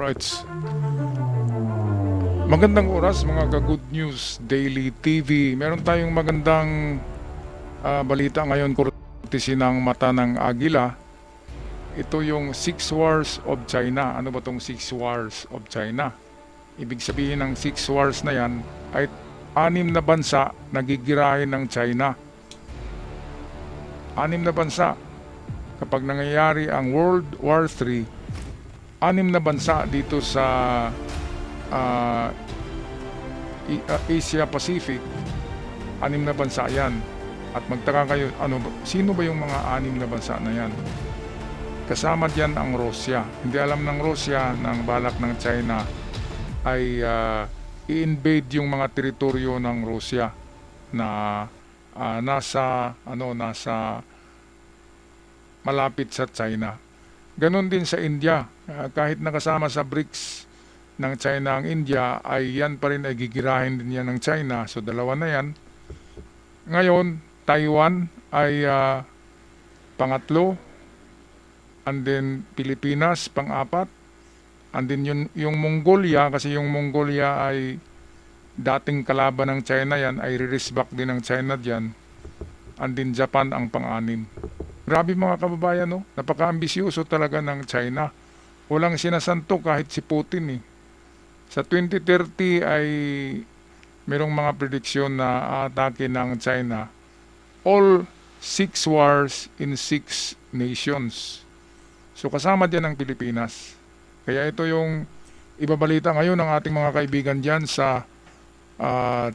Alright. Magandang oras mga ka-Good News Daily TV. Meron tayong magandang balita ngayon, courtesy ng Mata ng Agila. Ito yung 6 Wars of China. Ano ba tong 6 Wars of China? Ibig sabihin ng 6 Wars na yan ay 6 na bansa nagigirahin ng China. 6 na bansa. Kapag nangyayari ang World War III, 6 na bansa dito sa Asia Pacific, 6 na bansa yan. At magtaka kayo, sino ba yung mga 6 na bansa na yan? Kasama diyan ang Russia. Hindi alam ng Russia ng balak ng China ay i-invade yung mga teritoryo ng Russia na nasa malapit sa China. Ganon din sa India. Kahit nakasama sa BRICS ng China ang India, ay yan pa rin ay gigirahin din yan ng China. So dalawa na yan. Ngayon, Taiwan ay pangatlo, and then Pilipinas pang-apat, and then yung Mongolia, kasi yung Mongolia ay dating kalaban ng China yan, ay re-race back din ng China dyan, and then Japan ang pang-anim. Grabe mga kababayan, no? Napaka-ambisyoso talaga ng China. Walang sinasanto kahit si Putin eh. Sa 2030 ay merong mga prediksyon na atake ng China. All 6 wars in 6 nations. So kasama dyan ang Pilipinas. Kaya ito yung ibabalita ngayon ng ating mga kaibigan dyan sa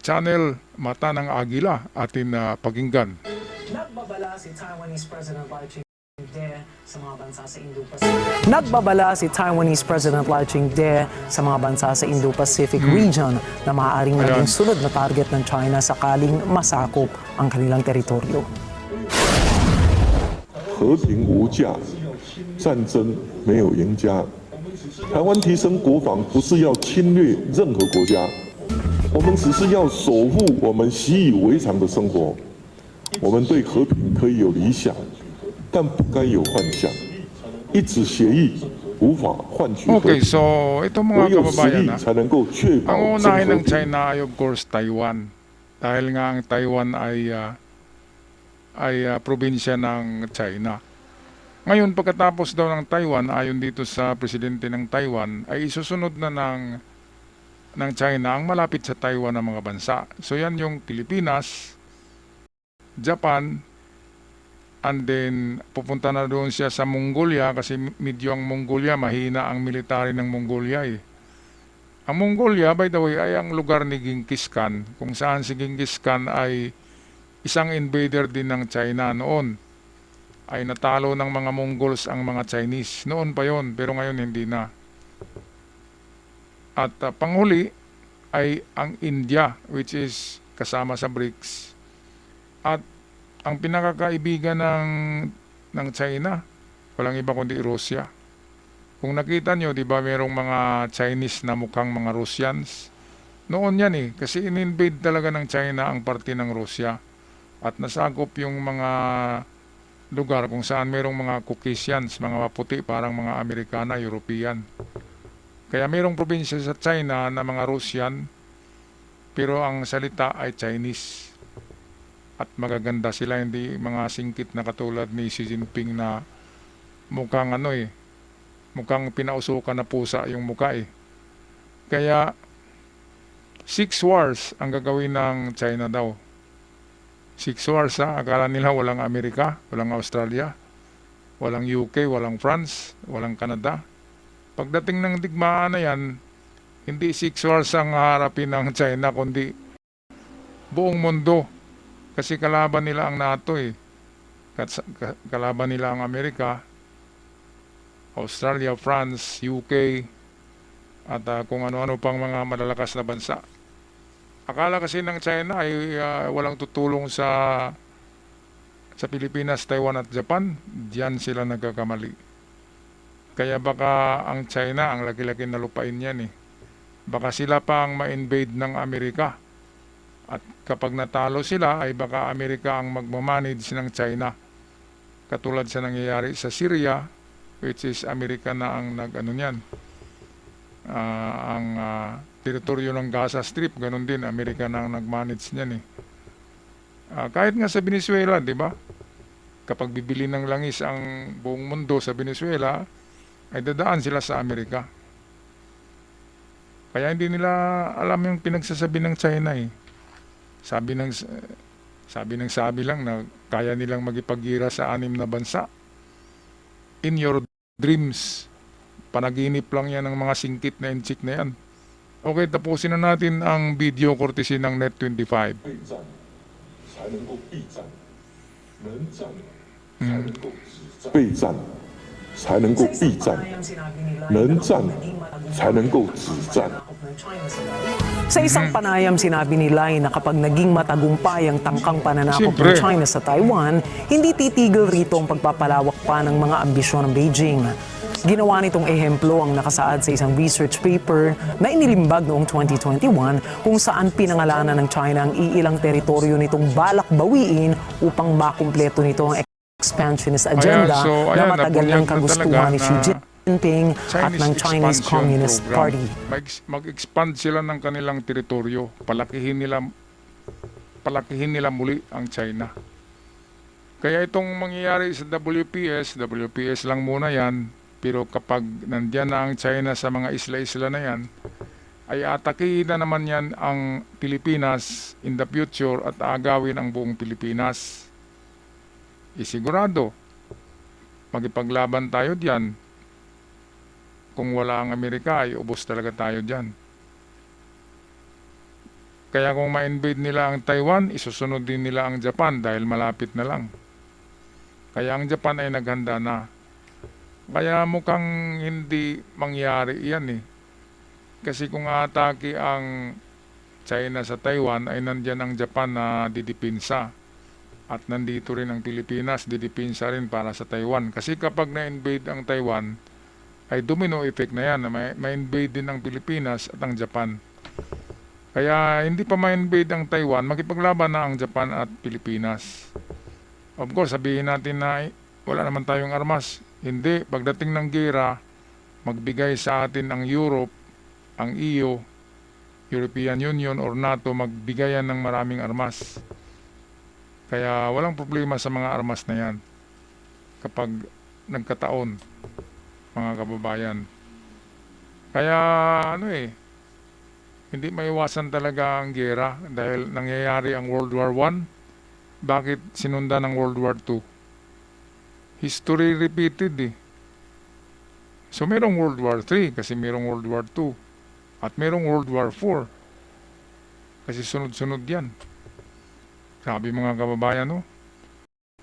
channel Mata ng Agila, atin pakinggan. Nagbabala si Taiwanese President Lai Ching-te sa mga bansa sa Indo-Pacific. Nagbabala si Taiwanese President Lai Ching-te sa mga bansa sa Indo-Pacific region na maaaring maging sunod na target ng China sakaling masakop ang kanilang teritoryo. 和平无价，战争没有赢家。台湾提升国防不是要侵略任何国家，我们只是要守护我们习以为常的生活。我们对和平可以有理想，但不该有幻想。一纸协议无法换取和 Okay, 平， so ito 唯 mga 有实 kababayan 力才能够确保 ang 真 unahin 和 ng 平。 China ay of course Taiwan. Dahil nga ang Taiwan ay probinsya ng China. Ngayon pagkatapos daw ng Taiwan, ayon dito sa presidente ng Taiwan, ay isusunod na ng China ang malapit sa Taiwan ng mga bansa. So yan yung Pilipinas, Japan, and then pupunta na doon siya sa Mongolia kasi medyo ang Mongolia, mahina ang military ng Mongolia eh. Ang Mongolia, by the way, ay ang lugar ni Genghis Khan, kung saan si Genghis Khan ay isang invader din ng China noon. Ay natalo ng mga Mongols ang mga Chinese. Noon pa yon, pero ngayon hindi na. At panghuli ay ang India, which is kasama sa BRICS. At ang pinakakaibigan ng China, walang iba kundi Russia. Kung nakita nyo, di ba merong mga Chinese na mukhang mga Russians? Noon yan eh, kasi in-invade talaga ng China ang parte ng Russia. At nasagop yung mga lugar kung saan merong mga Caucasians, mga maputi, parang mga Amerikana, European. Kaya merong probinsya sa China na mga Russian, pero ang salita ay Chinese. At magaganda sila, hindi mga singkit na katulad ni Xi Jinping na mukhang mukhang pinausukan na pusa yung mukha eh. Kaya 6 wars ang gagawin ng China daw. 6 wars ha, akala nila walang Amerika, walang Australia, walang UK, walang France, walang Canada. Pagdating ng digmaan na yan, hindi 6 wars ang harapin ng China, kundi buong mundo. Kasi kalaban nila ang NATO eh. Kalaban nila ang Amerika, Australia, France, UK, at kung ano-ano pang mga malalakas na bansa. Akala kasi ng China ay walang tutulong sa Pilipinas, Taiwan at Japan. Diyan sila nagkakamali. Kaya baka ang China, ang laki-laki na lupain yan eh. Baka sila pa ang ma-invade ng Amerika. At kapag natalo sila ay baka Amerika ang magmamanage ng China. Katulad sa nangyayari sa Syria, which is Amerika na ang Ang teritoryo ng Gaza Strip, ganun din, Amerika na ang nag-manage niyan eh. Kahit nga sa Venezuela, di ba? Kapag bibili ng langis ang buong mundo sa Venezuela, ay dadaan sila sa Amerika. Kaya hindi nila alam yung pinagsasabi ng China eh. Sabi lang na kaya nilang magipagira sa 6 na bansa. In your dreams, panaginip lang yan ng mga singkit na inchik na yan. Okay, tapusin na natin ang video courtesy ng Net25. 备战才能够避战，能战才能够止战。备战才能够避战，能战才能够止战。 Sa isang panayam, sinabi ni Lai na kapag naging matagumpay ang tangkang pananakop ng Siyempre. China sa Taiwan, hindi titigil rito ang pagpapalawak pa ng mga ambisyon ng Beijing. Ginawa nitong ehemplo ang nakasaad sa isang research paper na inilimbag noong 2021 kung saan pinangalanan ng China ang iilang teritoryo nitong balak bawiin upang makumpleto nito ang expansionist agenda na matagal ng kagustuhan ni Xi Jinping at ng Chinese expansion Communist program. Party. Mag-expand sila ng kanilang teritoryo. Palakihin nila muli ang China. Kaya itong mangyayari sa WPS lang muna yan, pero kapag nandyan na ang China sa mga isla-isla na yan, ay atakihin na naman yan ang Pilipinas in the future at agawin ang buong Pilipinas. Isigurado, magipaglaban tayo diyan. Kung wala ang Amerika, ay ubos talaga tayo diyan. Kaya kung ma-invade nila ang Taiwan, isusunod din nila ang Japan dahil malapit na lang. Kaya ang Japan ay naghanda na. Kaya mukhang hindi mangyari iyan eh. Kasi kung atake ang China sa Taiwan, ay nandyan ang Japan na didipinsa. At nandito rin ang Pilipinas, didipinsa rin para sa Taiwan. Kasi kapag na-invade ang Taiwan, ay domino effect na yan. Ma-invade din ang Pilipinas at ang Japan. Kaya hindi pa ma-invade ang Taiwan, makipaglaban na ang Japan at Pilipinas. Of course, sabihin natin na wala naman tayong armas. Hindi, pagdating ng gera, magbigay sa atin ang Europe, ang EU, European Union or NATO, magbigayan ng maraming armas. Kaya walang problema sa mga armas na yan kapag nagkataon, mga kababayan. Kaya hindi maiwasan talaga ang gera dahil nangyayari ang World War I. Bakit sinundan ng World War II? History repeated eh. So merong World War III kasi merong World War II at merong World War IV kasi sunod-sunod yan. Sabi mga kababayan, no?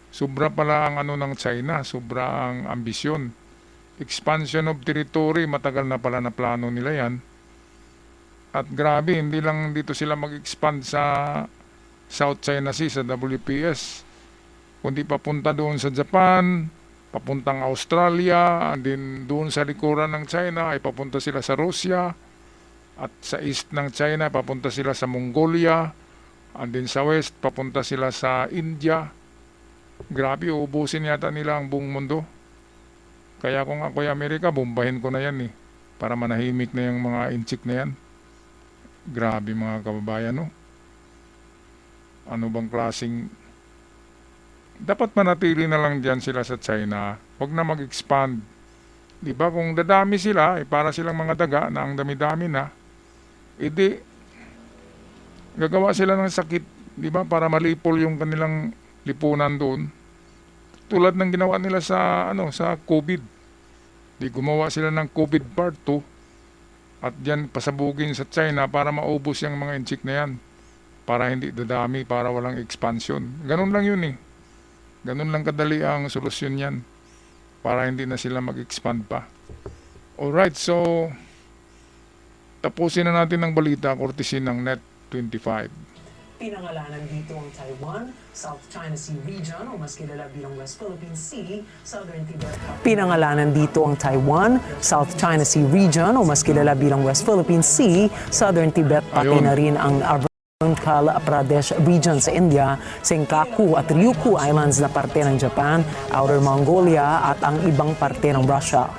Sobra pala ang ng China, sobra ang ambisyon. Expansion of territory, matagal na pala na plano nila yan. At grabe, hindi lang dito sila mag-expand sa South China Sea, sa WPS. Kundi papunta doon sa Japan, papuntang Australia, and then doon sa likuran ng China ay papunta sila sa Russia. At sa east ng China, papunta sila sa Mongolia. And then sa west, papunta sila sa India. Grabe, uubusin yata nila ang buong mundo. Kaya kung ako'y Amerika, bombahin ko na yan eh. Para manahimik na yung mga inchik na yan. Grabe mga kababayan, no? Ano bang klaseng... Dapat manatili na lang dyan sila sa China. Huwag na mag-expand. Diba kung dadami sila, para silang mga daga na ang dami-dami na, gagawa sila ng sakit, di ba, para malipol yung kanilang lipunan doon. Tulad ng ginawa nila sa sa COVID. Di gumawa sila ng COVID part 2 at diyan pasabugin sa China para maubos yung mga inchik na yan. Para hindi dadami, para walang expansion. Ganun lang yun eh. Ganun lang kadali ang solusyon yan. Para hindi na sila mag-expand pa. Alright, so tapusin na natin ang balita courtesy ng Net25. Pinangalanan dito ang Taiwan, South China Sea region o mas kilala bilang West Philippine Sea, Southern Tibet. Pinangalanan dito ang Taiwan, South China Sea region o mas kilala bilang West Philippine Sea, Southern Tibet, pati Ayun. na rin ang Arunachal Pradesh region sa India, Senkaku at Ryukyu Islands na parte ng Japan, Outer Mongolia at ang ibang parte ng Russia.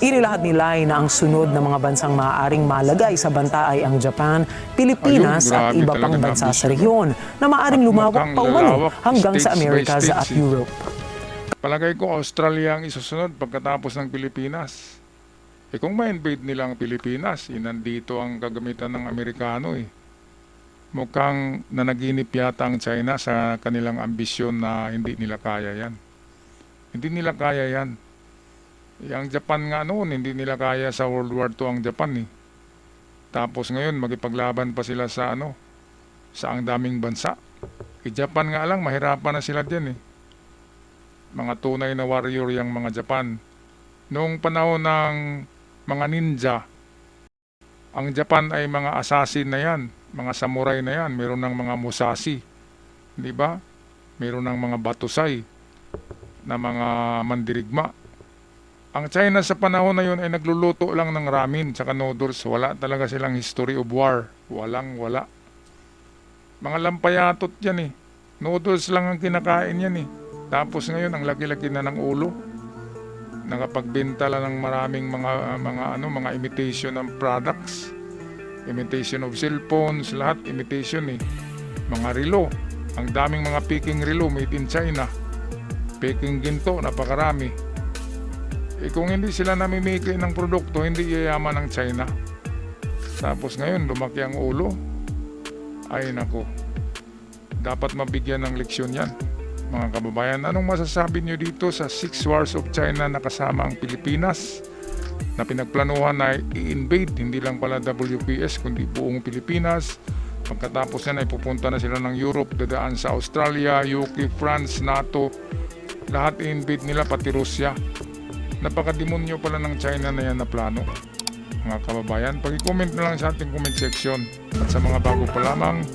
Inilahad ni Lai na ang sunod na mga bansang maaaring malagay sa banta ay ang Japan, Pilipinas Ayun, at grabe iba pang talaga bansa nabis, sa rehiyon na maaaring At lumawak mukhang pa umano lalawak, hanggang sa states by Americas states, at eh. Europe. Palagay ko Australia ang isusunod pagkatapos ng Pilipinas. Kung ma-invade nila ang Pilipinas, nandito ang kagamitan ng Amerikano eh. Mukhang nanaginip yata ang China sa kanilang ambisyon na hindi nila kaya yan. Hindi nila kaya yan. Ang Japan nga noon, hindi nila kaya sa World War II ang Japan eh. Tapos ngayon, magipaglaban pa sila sa sa ang daming bansa. Japan nga lang, mahirapan na sila dyan eh. Mga tunay na warrior yung mga Japan. Noong panahon ng mga ninja, ang Japan ay mga assassin na yan, mga samurai na yan, meron ng mga musashi, di ba? Meron ng mga batusay na mga mandirigma. Ang China sa panahon na yun ay nagluluto lang ng ramen tsaka noodles. Wala talaga silang history of war. Wala. Mga lampayatot yan eh. Noodles lang ang kinakain yan eh. Tapos ngayon ang laki-laki na ng ulo. Nakapagbenta lang ng maraming mga imitation ng products. Imitation of cellphones, lahat imitation eh. Mga relo. Ang daming mga Peking relo made in China. Peking ginto, napakarami. Kung hindi sila namimigay ng produkto, hindi yayaman ng China. Tapos ngayon, lumaki ang ulo. Ay nako, dapat mabigyan ng leksyon yan. Mga kababayan, anong masasabi nyo dito sa 6 wars of China na kasama ang Pilipinas? Na pinagplanuhan na i-invade, hindi lang pala WPS, kundi buong Pilipinas. Pagkatapos yan ay pupunta na sila ng Europe, dadaan sa Australia, UK, France, NATO. Lahat i-invade nila, pati Russia. Napakademonyo pala ng China na yan na plano. Mga kababayan, pag-comment na lang sa ating comment section. At sa mga bago pa lamang,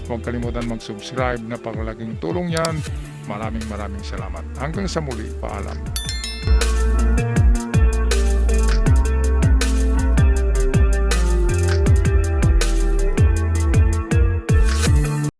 huwag kalimutan mag-subscribe. Napakalaking tulong yan. Maraming salamat. Hanggang sa muli, paalam.